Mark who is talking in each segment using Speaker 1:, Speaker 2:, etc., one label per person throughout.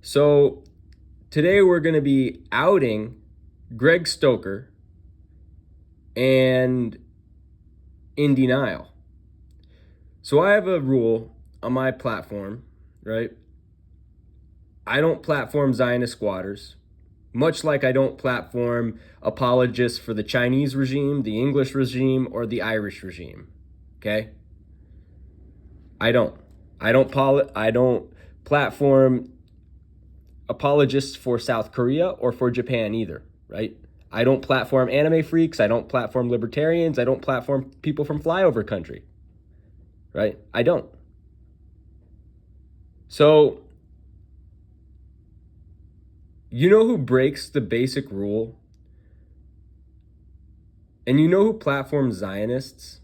Speaker 1: So today we're going to be outing Greg Stoker and in denial. So I have a rule on my platform, right? I don't platform Zionist squatters, much like I don't platform apologists for the Chinese regime, the English regime, or the Irish regime. Okay? I don't platform apologists for South Korea or for Japan either, right? I don't platform anime freaks. I don't platform libertarians. I don't platform people from flyover country, right? I don't. So, you know who breaks the basic rule? And you know who platforms Zionists?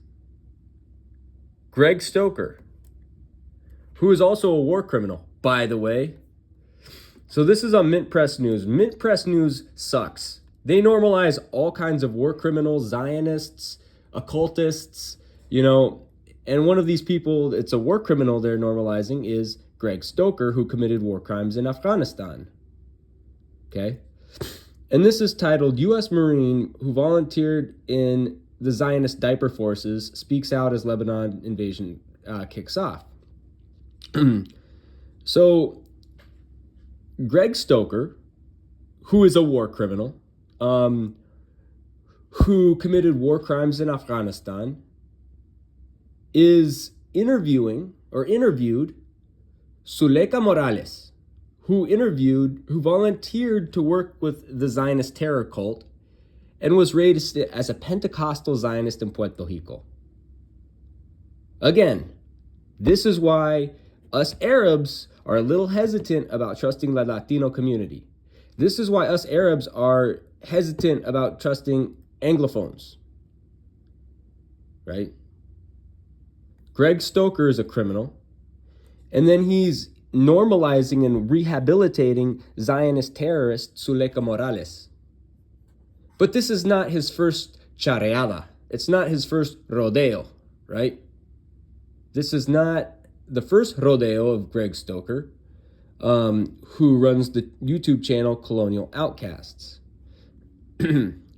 Speaker 1: Greg Stoker, who is also a war criminal, by the way. So this is on Mint Press News. Mint Press News sucks. They normalize all kinds of war criminals, Zionists, occultists, and one of these people, it's a war criminal they're normalizing, is Greg Stoker, who committed war crimes in Afghanistan. Okay? And this is titled, U.S. Marine who volunteered in the Zionist diaper forces speaks out as Lebanon invasion kicks off. So, Greg Stoker, who is a war criminal, who committed war crimes in Afghanistan, is interviewed Zuleika Morales, who volunteered to work with the Zionist terror cult and was raised as a Pentecostal Zionist in Puerto Rico. Again, this is why us Arabs are a little hesitant about trusting the Latino community. This is why us Arabs are hesitant about trusting Anglophones, right? Greg Stoker is a criminal, and then he's normalizing and rehabilitating Zionist terrorist Zuleika Morales. But this is not his first charreada. It's not his first rodeo, right? This is not the first rodeo of Greg Stoker, who runs the YouTube channel Colonial Outcasts,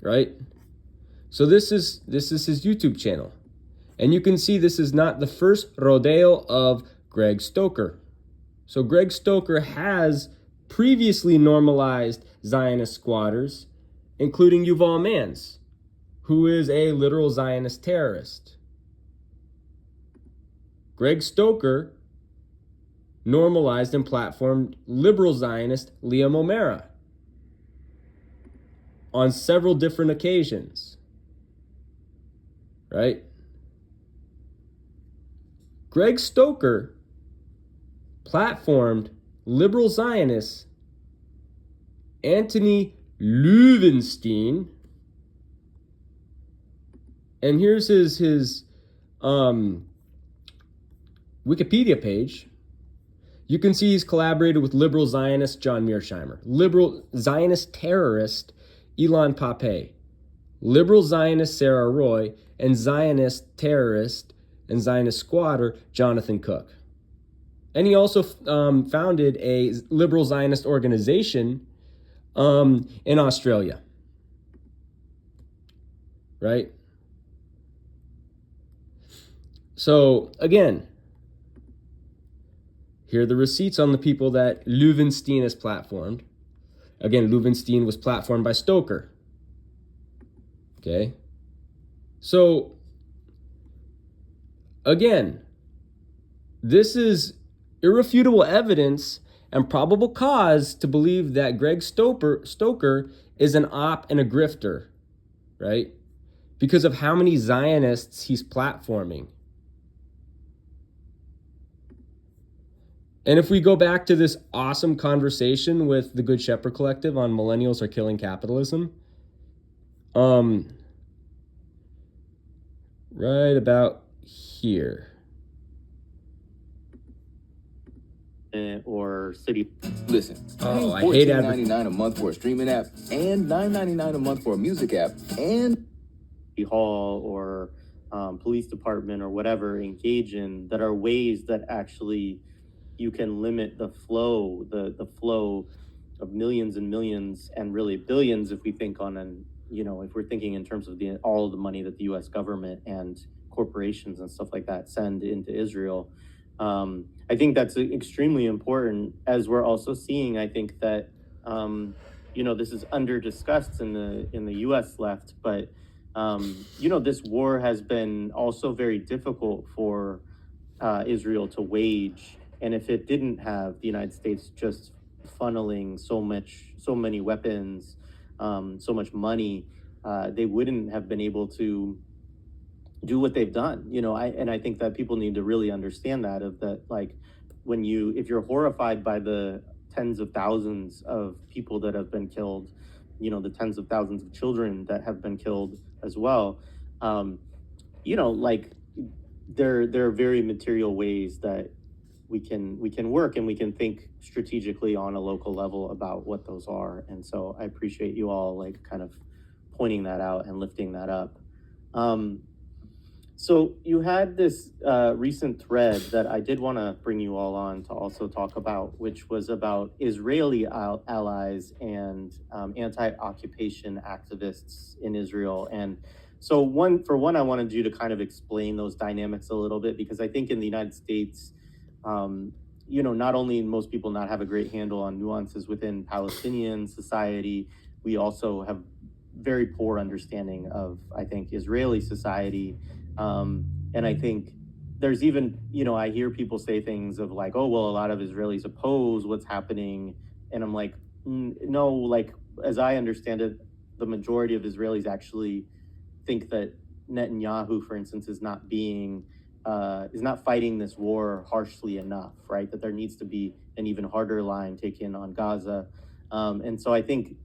Speaker 1: right? So this is his YouTube channel. And you can see this is not the first rodeo of Greg Stoker. So Greg Stoker has previously normalized Zionist squatters, including Yuval Mans, who is a literal Zionist terrorist. Greg Stoker normalized and platformed liberal Zionist Liam O'Mara on several different occasions, right? Greg Stoker platformed liberal Zionist Anthony Leuvenstein, and here's his Wikipedia page. You can see he's collaborated with liberal Zionist John Mearsheimer, liberal Zionist terrorist Ilan Pappé, liberal Zionist Sarah Roy, and Zionist terrorist and Zionist squatter Jonathan Cook. And he also founded a liberal Zionist organization in Australia, right? So again, here are the receipts on the people that Leuvenstein has platformed. Again, Leuvenstein was platformed by Stoker. Okay? So, again, this is irrefutable evidence and probable cause to believe that Greg Stoker is an op and a grifter, right? Because of how many Zionists he's platforming. And if we go back to this awesome conversation with the Good Shepherd Collective on millennials are killing capitalism, right about here.
Speaker 2: Or city.
Speaker 3: Listen,
Speaker 1: I hate
Speaker 3: $14.99 a month for a streaming app and $9.99 a month for a music app and
Speaker 2: hall or police department or whatever engage in that are ways that actually you can limit the flow, the flow of millions and millions and really billions if we think on an, if we're thinking in terms of all of the money that the US government and corporations and stuff like that send into Israel. I think that's extremely important, as we're also seeing, I think that, this is under discussed in the US left, but this war has been also very difficult for Israel to wage. And if it didn't have the United States just funneling so many weapons, so much money, they wouldn't have been able to do what they've done. I think that people need to really understand that like if you're horrified by the tens of thousands of people that have been killed, the tens of thousands of children that have been killed as well, like there are very material ways that we can work, and we can think strategically on a local level about what those are. And so I appreciate you all like kind of pointing that out and lifting that up. So you had this recent thread that I did want to bring you all on to also talk about, which was about Israeli allies and anti-occupation activists in Israel. And so I wanted you to kind of explain those dynamics a little bit, because I think in the United States, not only most people not have a great handle on nuances within Palestinian society, we also have very poor understanding of, I think, Israeli society. And I think there's even, I hear people say things of like, oh, well, a lot of Israelis oppose what's happening. And I'm like, no, like, as I understand it, the majority of Israelis actually think that Netanyahu, for instance, is not fighting this war harshly enough, right? That there needs to be an even harder line taken on Gaza. And so I think,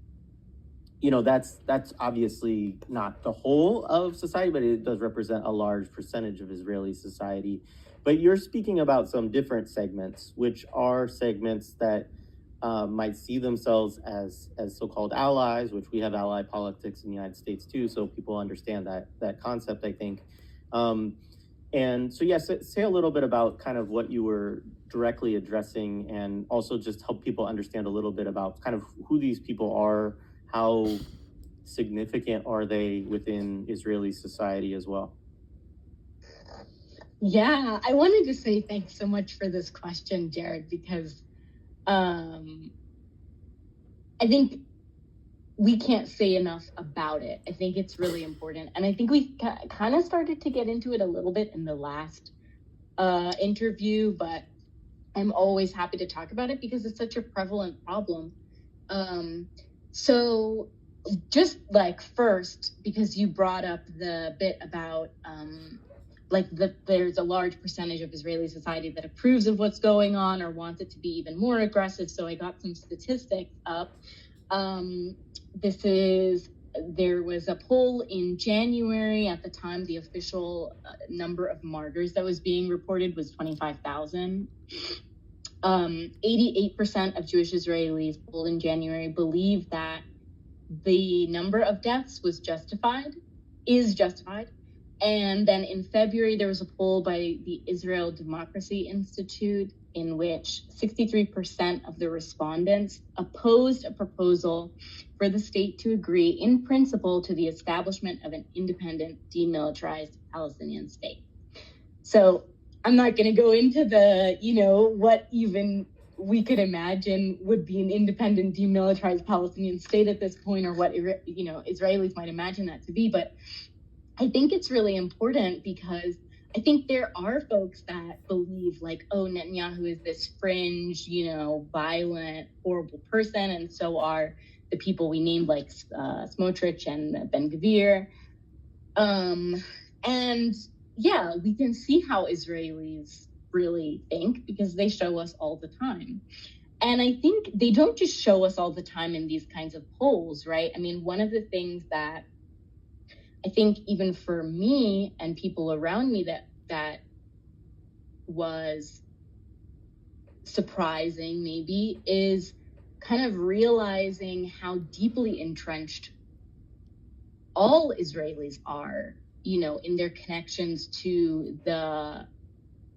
Speaker 2: that's obviously not the whole of society, but it does represent a large percentage of Israeli society. But you're speaking about some different segments, which are segments that might see themselves as so-called allies, which we have ally politics in the United States too, so people understand that concept, I think. And so, yes, say a little bit about kind of what you were directly addressing, and also just help people understand a little bit about kind of who these people are, how significant are they within Israeli society as well?
Speaker 4: Yeah, I wanted to say thanks so much for this question, Jared, because I think we can't say enough about it. I think it's really important. And I think we kind of started to get into it a little bit in the last interview, but I'm always happy to talk about it because it's such a prevalent problem. So just like first, because you brought up the bit about there's a large percentage of Israeli society that approves of what's going on or wants it to be even more aggressive. So I got some statistics up. There was a poll in January. At the time, the official number of martyrs that was being reported was 25,000. 88% of Jewish Israelis polled in January believe that the number of deaths is justified. And then in February, there was a poll by the Israel Democracy Institute in which 63% of the respondents opposed a proposal for the state to agree in principle to the establishment of an independent, demilitarized Palestinian state. So I'm not going to go into what even we could imagine would be an independent, demilitarized Palestinian state at this point, or what, Israelis might imagine that to be. But I think it's really important because I think there are folks that believe like, oh, Netanyahu is this fringe, violent, horrible person. And so are the people we named like Smotrich and Ben Gvir. And yeah, we can see how Israelis really think because they show us all the time. And I think they don't just show us all the time in these kinds of polls, right? I mean, one of the things that I think even for me and people around me that was surprising maybe is kind of realizing how deeply entrenched all Israelis are, in their connections to the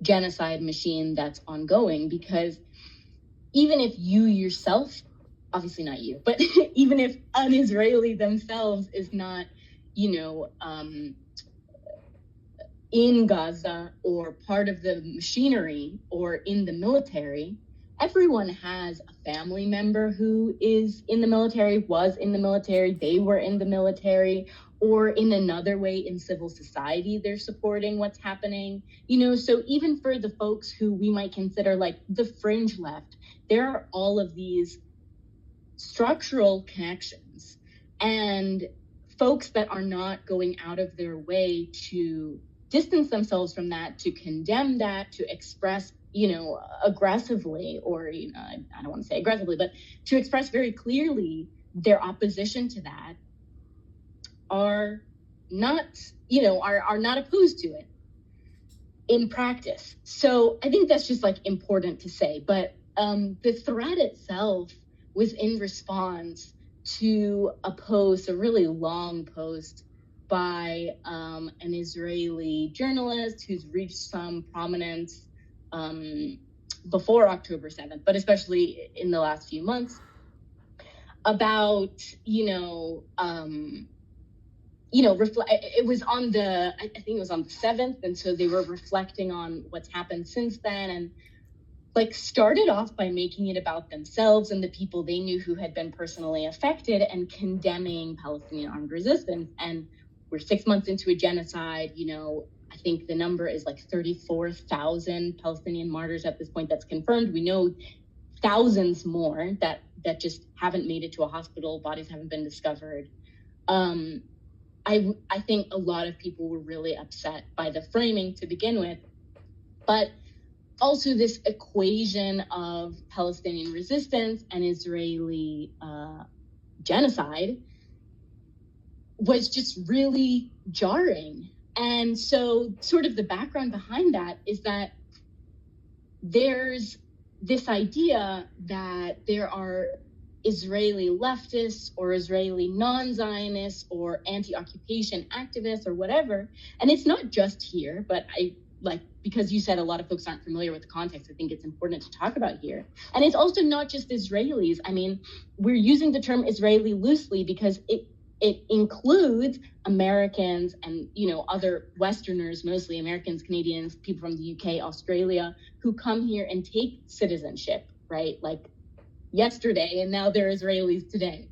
Speaker 4: genocide machine that's ongoing. Because even if you yourself, obviously not you, but even if an Israeli themselves is not, in Gaza or part of the machinery or in the military, everyone has a family member who is in the military, was in the military, they were in the military, or in another way in civil society, they're supporting what's happening. So even for the folks who we might consider like the fringe left, there are all of these structural connections and folks that are not going out of their way to distance themselves from that, to condemn that, to express, aggressively, or, I don't want to say aggressively, but to express very clearly their opposition to that, are not, are not opposed to it in practice. So I think that's just like important to say. But the threat itself was in response to a post, a really long post by an Israeli journalist who's reached some prominence before October 7th, but especially in the last few months, about, it was on I think it was on the 7th. And so they were reflecting on what's happened since then, and like started off by making it about themselves and the people they knew who had been personally affected, and condemning Palestinian armed resistance. And we're 6 months into a genocide. I think the number is like 34,000 Palestinian martyrs at this point. That's confirmed. We know thousands more that just haven't made it to a hospital. Bodies haven't been discovered. I think a lot of people were really upset by the framing to begin with, but also this equation of Palestinian resistance and Israeli genocide was just really jarring. And so sort of the background behind that is that there's this idea that there are Israeli leftists or Israeli non-Zionists or anti-occupation activists or whatever. And it's not just here, but because you said a lot of folks aren't familiar with the context, I think it's important to talk about here. And it's also not just Israelis. I mean, we're using the term Israeli loosely because it includes Americans and, other Westerners, mostly Americans, Canadians, people from the UK, Australia, who come here and take citizenship, right? Like yesterday, and now they're Israelis today.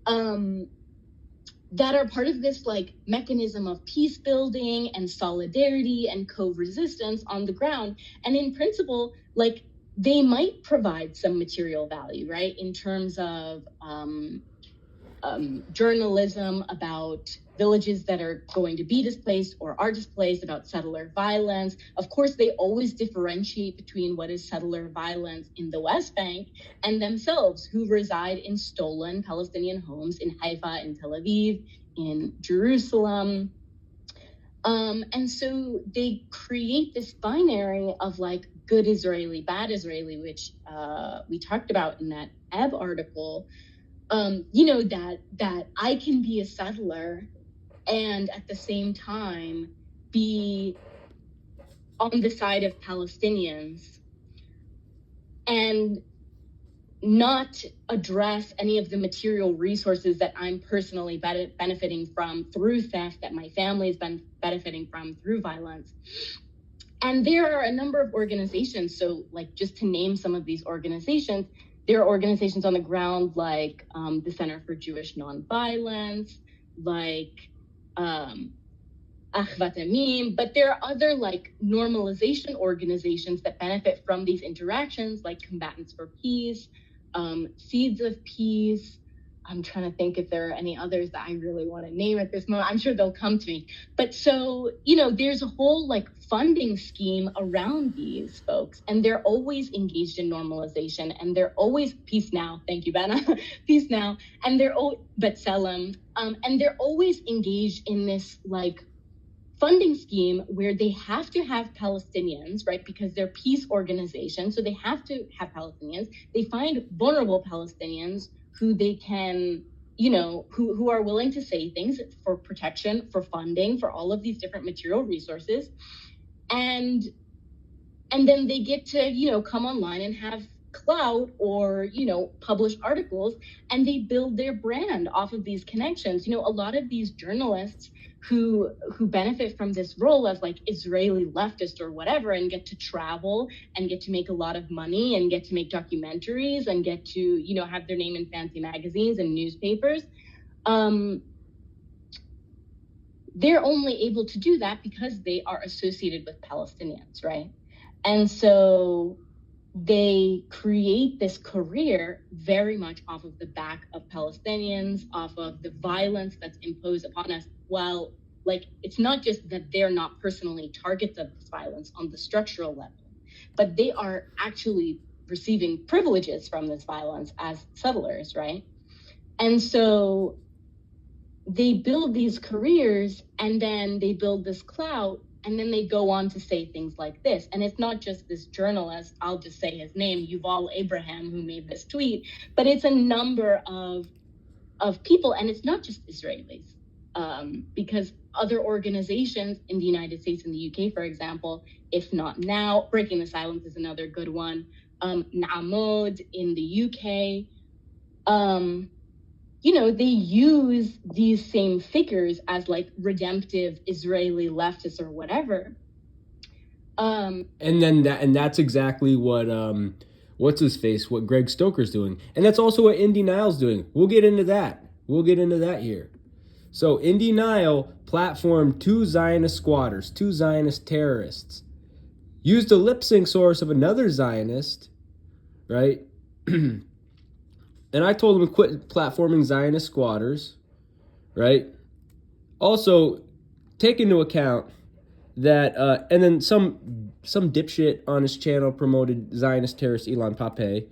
Speaker 4: That are part of this like mechanism of peace building and solidarity and co-resistance on the ground. And in principle, like they might provide some material value, right? In terms of journalism about villages that are going to be displaced or are displaced, about settler violence. Of course, they always differentiate between what is settler violence in the West Bank and themselves, who reside in stolen Palestinian homes in Haifa, in Tel Aviv, in Jerusalem. And so they create this binary of like good Israeli, bad Israeli, which we talked about in that Ebb article. That I can be a settler and at the same time be on the side of Palestinians and not address any of the material resources that I'm personally benefiting from through theft, that my family has been benefiting from through violence. And there are a number of organizations. So like just to name some of these organizations, there are organizations on the ground like the Center for Jewish Nonviolence, like Achvat Amim, but there are other like normalization organizations that benefit from these interactions, like Combatants for Peace, Seeds of Peace. I'm trying to think if there are any others that I really want to name at this moment. I'm sure they'll come to me. But so, there's a whole like funding scheme around these folks, and they're always engaged in normalization, and they're always peace now. Thank you, Benna. Peace now. And they're B'Tselem, and they're always engaged in this like funding scheme where they have to have Palestinians, right? Because they're peace organizations, so they have to have Palestinians. They find vulnerable Palestinians who they can, who are willing to say things for protection, for funding, for all of these different material resources. And And then they get to, come online and have clout or, publish articles, and they build their brand off of these connections. A lot of these journalists who benefit from this role as like Israeli leftist or whatever, and get to travel and get to make a lot of money and get to make documentaries and get to, have their name in fancy magazines and newspapers. They're only able to do that because they are associated with Palestinians, right? And so they create this career very much off of the back of Palestinians, off of the violence that's imposed upon us. While, like, it's not just that they're not personally targets of this violence on the structural level, but they are actually receiving privileges from this violence as settlers, right? And so they build these careers, and then they build this clout, and then they go on to say things like this. And it's not just this journalist, I'll just say his name, Yuval Abraham, who made this tweet, but it's a number of people, and it's not just Israelis, because other organizations in the United States and the UK, for example, if not now, Breaking the Silence is another good one, Na'amod in the UK, they use these same figures as like redemptive Israeli leftists or whatever.
Speaker 1: And that's exactly what what Greg Stoker's doing, and that's also what Indy Nile's doing. We'll get into that here. So Indy Nile platformed two Zionist squatters, two Zionist terrorists, used a lip sync source of another Zionist, right? And I told him to quit platforming Zionist squatters, right? Also, take into account that, and then some dipshit on his channel promoted Zionist terrorist Ilan Pappé.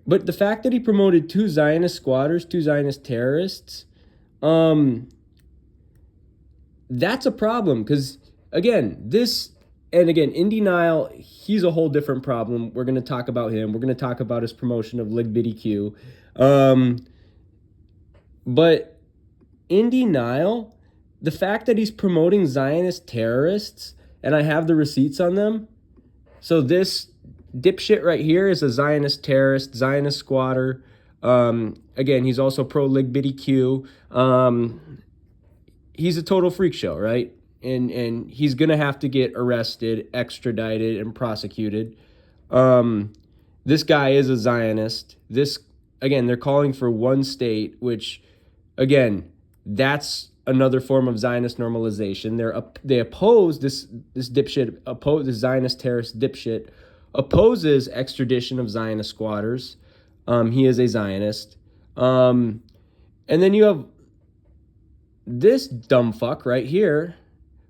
Speaker 1: But the fact that he promoted two Zionist squatters, two Zionist terrorists, that's a problem. Because, again, Indy Nile, he's a whole different problem. We're going to talk about him. We're going to talk about his promotion of LGBTQ. But Indy Nile, the fact that he's promoting Zionist terrorists, and I have the receipts on them. So this dipshit right here is a Zionist terrorist, Zionist squatter. Again, he's also pro-LGBTQ. He's a total freak show, right? And he's going to have to get arrested, extradited, and prosecuted. This guy is a Zionist. They're calling for one state, which, again, that's another form of Zionist normalization. They oppose this dipshit, this Zionist terrorist dipshit, opposes extradition of Zionist squatters. He is a Zionist. And then you have this dumb fuck right here,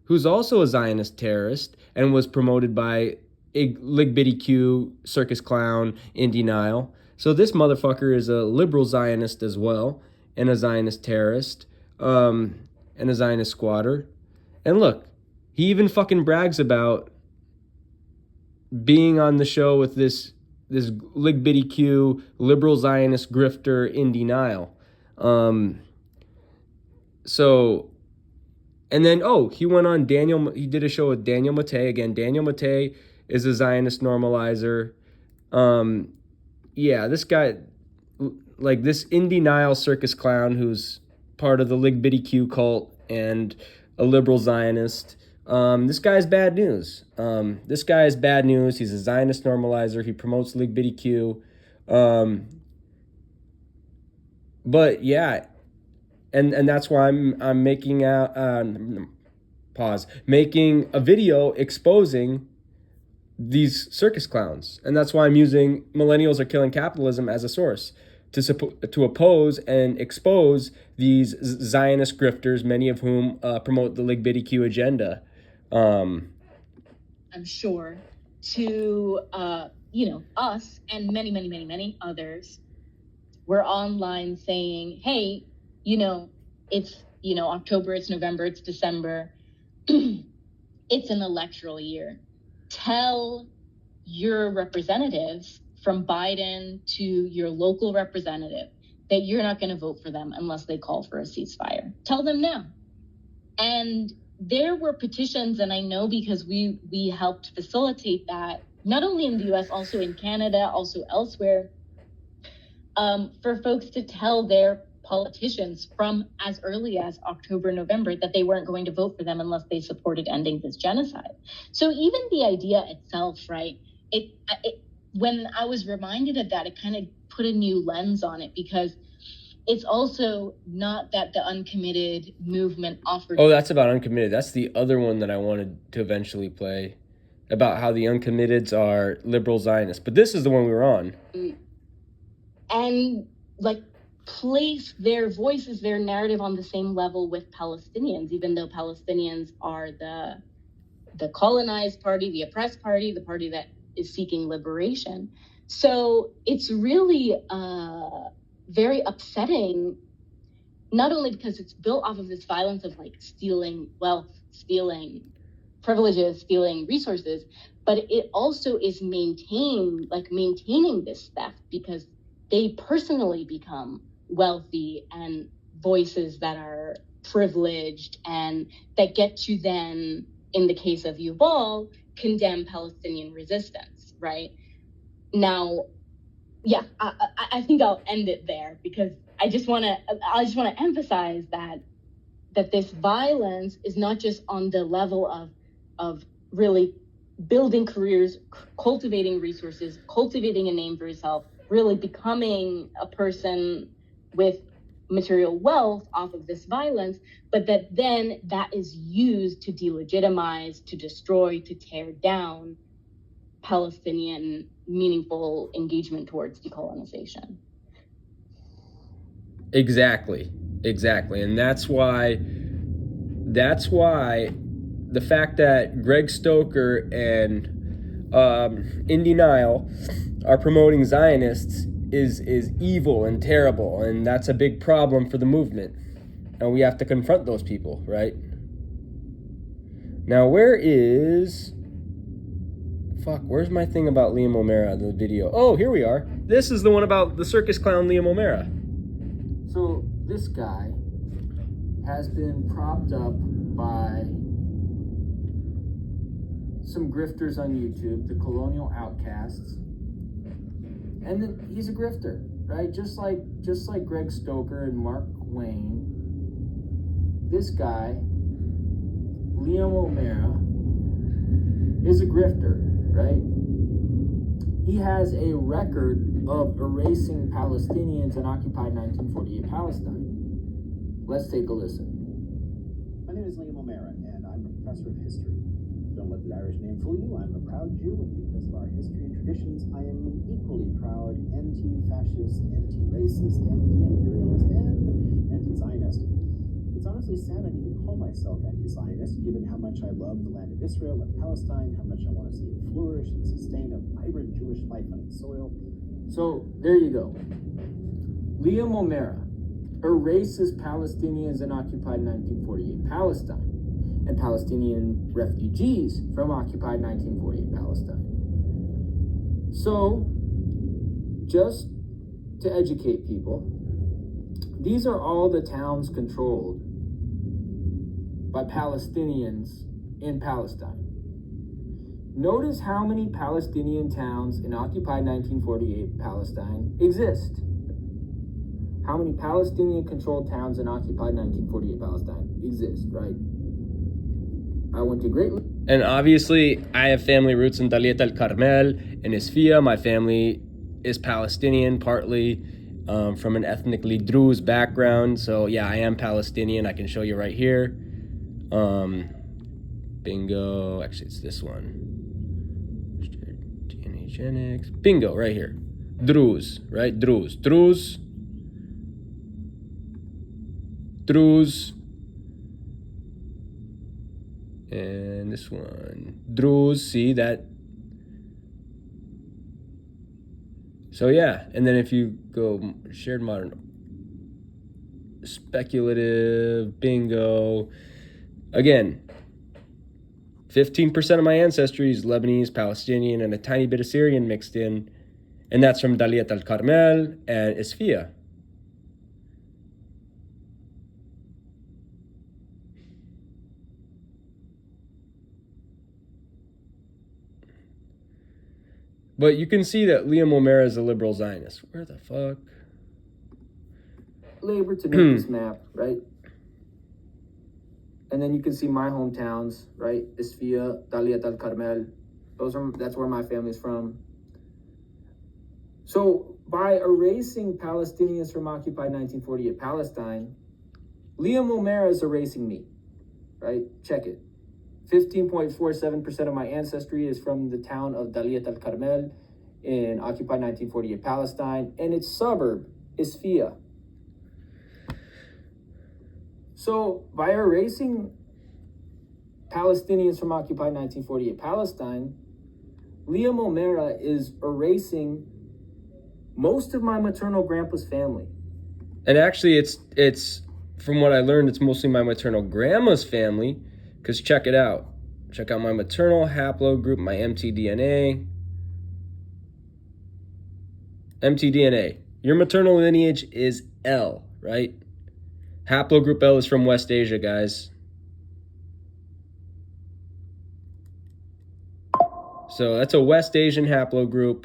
Speaker 1: who's also a Zionist terrorist and was promoted by a LGBTQ circus clown, Indy Nile. So this motherfucker is a liberal Zionist as well, and a Zionist terrorist, and a Zionist squatter. And look, he even fucking brags about being on the show with this LGBTQ liberal Zionist grifter, Indy Nile. And then, he went on he did a show with Daniel Mattei. Again, Daniel Mattei is a Zionist normalizer. This guy, like this Indy Nile circus clown who's part of the LGBTQ cult and a liberal Zionist. This guy's bad news. He's a Zionist normalizer. He promotes LGBTQ. But yeah, and that's why I'm making making a video exposing these circus clowns, and that's why I'm using millennials are killing capitalism as a source to oppose and expose these Zionist grifters, many of whom promote the LGBTQ agenda.
Speaker 4: I'm sure to us and many, many, many, many others, we're online saying, hey, it's October, it's November, it's December. It's an electoral year. Tell your representatives, from Biden to your local representative, that you're not going to vote for them unless they call for a ceasefire. Tell them now. And there were petitions, and I know because we helped facilitate that, not only in the US, also in Canada, also elsewhere, for folks to tell their politicians from as early as October, November, that they weren't going to vote for them unless they supported ending this genocide. So even the idea itself, right, when I was reminded of that, it kind of put a new lens on it, because it's also not that the uncommitted movement offered.
Speaker 1: Oh, that's about uncommitted. That's the other one that I wanted to eventually play, about how the uncommitteds are liberal Zionists. But this is the one we were on.
Speaker 4: And like place their voices, their narrative on the same level with Palestinians, even though Palestinians are the colonized party, the oppressed party, the party that is seeking liberation. So it's really very upsetting, not only because it's built off of this violence of like stealing wealth, stealing privileges, stealing resources, but it also is maintaining this theft, because they personally become wealthy and voices that are privileged and that get to then, in the case of Yuval, condemn Palestinian resistance, right? Now, yeah, I think I'll end it there, because I just want to emphasize that this violence is not just on the level of really building careers, cultivating resources, cultivating a name for yourself, really becoming a person with material wealth off of this violence, but that then that is used to delegitimize, to destroy, to tear down Palestinian meaningful engagement towards decolonization. Exactly.
Speaker 1: And that's why the fact that Greg Stoker and Indy Nile are promoting Zionists is evil and terrible, and that's a big problem for the movement. And we have to confront those people, right? Now, where's my thing about Liam O'Mara, the video? Oh, here we are. This is the one about the circus clown Liam O'Mara.
Speaker 5: So this guy has been propped up by some grifters on YouTube, the colonial outcasts. And then he's a grifter, right? Just like Greg Stoker and Mark Wayne. This guy, Liam O'Mara, is a grifter, right? He has a record of erasing Palestinians in occupied 1948 Palestine. Let's take a listen.
Speaker 6: My name is Liam O'Mara, and I'm a professor of history. Don't let the Irish name fool you. I'm a proud Jew, and because of our history and traditions, I am an equally proud anti-fascist, anti-racist, anti-imperialist, and anti-Zionist. It's honestly sad I need to call myself anti-Zionist, given how much I love the land of Israel and Palestine, how much I want to see it flourish and sustain a vibrant Jewish life on its soil.
Speaker 5: So there you go. Liam O'Mara erases Palestinians in occupied 1948 Palestine and Palestinian refugees from occupied 1948 Palestine. So, just to educate people, these are all the towns controlled by Palestinians in Palestine. Notice how many Palestinian towns in occupied 1948 Palestine exist. How many Palestinian-controlled towns in occupied 1948 Palestine exist, right? I went to Great...
Speaker 1: And obviously, I have family roots in Daliet al-Carmel and Isfia. My family is Palestinian, partly from an ethnically Druze background. So yeah, I am Palestinian. I can show you right here. Bingo. Actually, it's this one. DNA Genetics. Bingo, right here. Druze, right? Druze. And this one, Druze, see that? So yeah, and then if you go shared modern, speculative, bingo, again, 15% of my ancestry is Lebanese, Palestinian, and a tiny bit of Syrian mixed in, and that's from Daliet al-Carmel and Isfia. But you can see that Liam O'Mara is a liberal Zionist. Where the fuck?
Speaker 5: Labor to make this map, right? And then you can see my hometowns, right? Isfia, Daliat al Carmel. That's where my family's from. So by erasing Palestinians from occupied 1948 Palestine, Liam O'Mara is erasing me, right? Check it. 15.47% of my ancestry is from the town of Daliat al Carmel in occupied 1948 Palestine, and its suburb is Isfia. So by erasing Palestinians from occupied 1948 Palestine, Liam O'Mara is erasing most of my maternal grandpa's family.
Speaker 1: And actually, it's from what I learned, it's mostly my maternal grandma's family. Because check it out. Check out my maternal haplogroup, my mtDNA. mtDNA. Your maternal lineage is L, right? Haplogroup L is from West Asia, guys. So that's a West Asian haplogroup.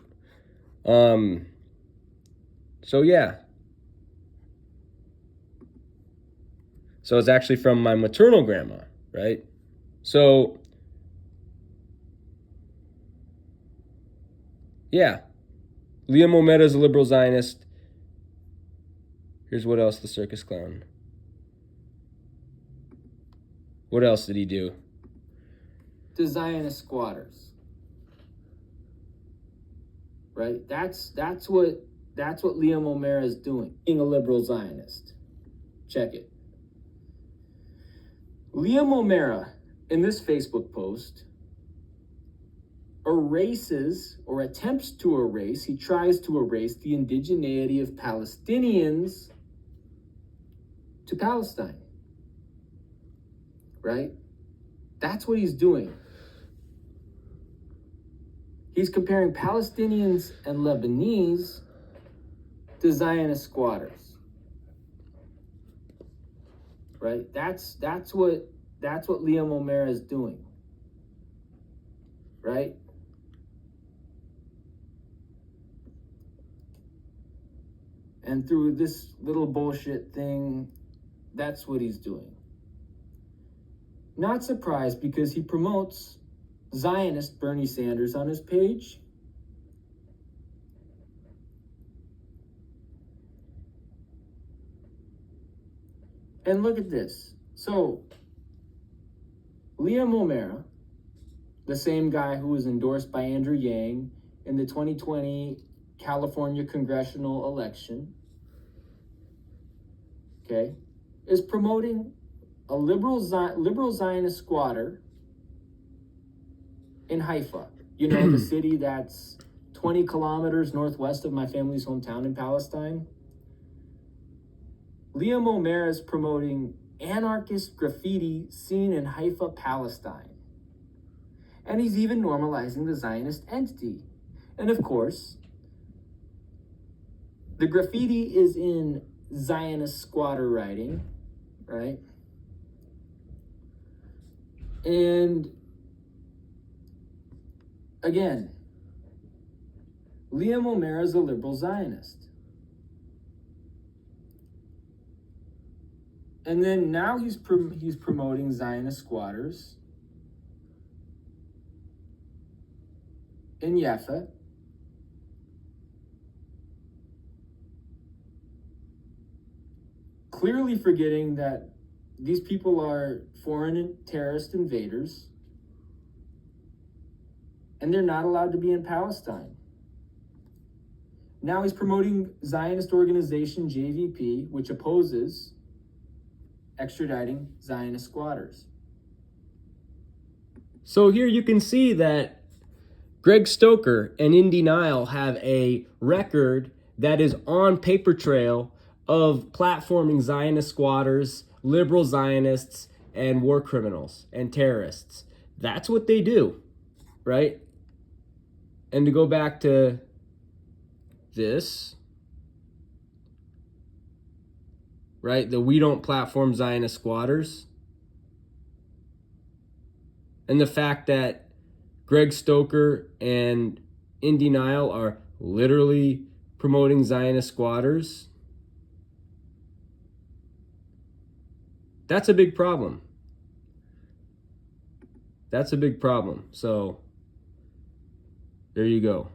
Speaker 1: So yeah. So it's actually from my maternal grandma, right? So yeah. Liam O'Mara is a liberal Zionist. Here's what else the circus clown. What else did he do?
Speaker 5: The Zionist squatters. Right? That's what Liam O'Mara is doing, being a liberal Zionist. Check it. Liam O'Mara, in this Facebook post, erases or attempts to erase, he tries to erase the indigeneity of Palestinians to Palestine. Right? That's what he's doing. He's comparing Palestinians and Lebanese to Zionist squatters. Right? That's what Liam O'Mara is doing. Right? And through this little bullshit thing, that's what he's doing. Not surprised, because he promotes Zionist Bernie Sanders on his page. And look at this. So, Liam O'Mara, the same guy who was endorsed by Andrew Yang in the 2020 California congressional election, okay, is promoting a liberal Zionist squatter in Haifa. You know, the city that's 20 kilometers northwest of my family's hometown in Palestine. Liam O'Mara is promoting anarchist graffiti seen in Haifa, Palestine. And he's even normalizing the Zionist entity. And of course, the graffiti is in Zionist squatter writing, right? And again, Liam O'Mara is a liberal Zionist. And then now he's promoting Zionist squatters in Jaffa. Clearly forgetting that these people are foreign terrorist invaders, and they're not allowed to be in Palestine. Now he's promoting Zionist organization JVP, which opposes extraditing Zionist squatters.
Speaker 1: So here you can see that Greg Stoker and Indy Nile have a record that is on paper trail of platforming Zionist squatters, liberal Zionists, and war criminals and terrorists. That's what they do, right? And to go back to this, right? The we don't platform Zionist squatters. And the fact that Greg Stoker and in denial are literally promoting Zionist squatters, that's a big problem. That's a big problem. So there you go.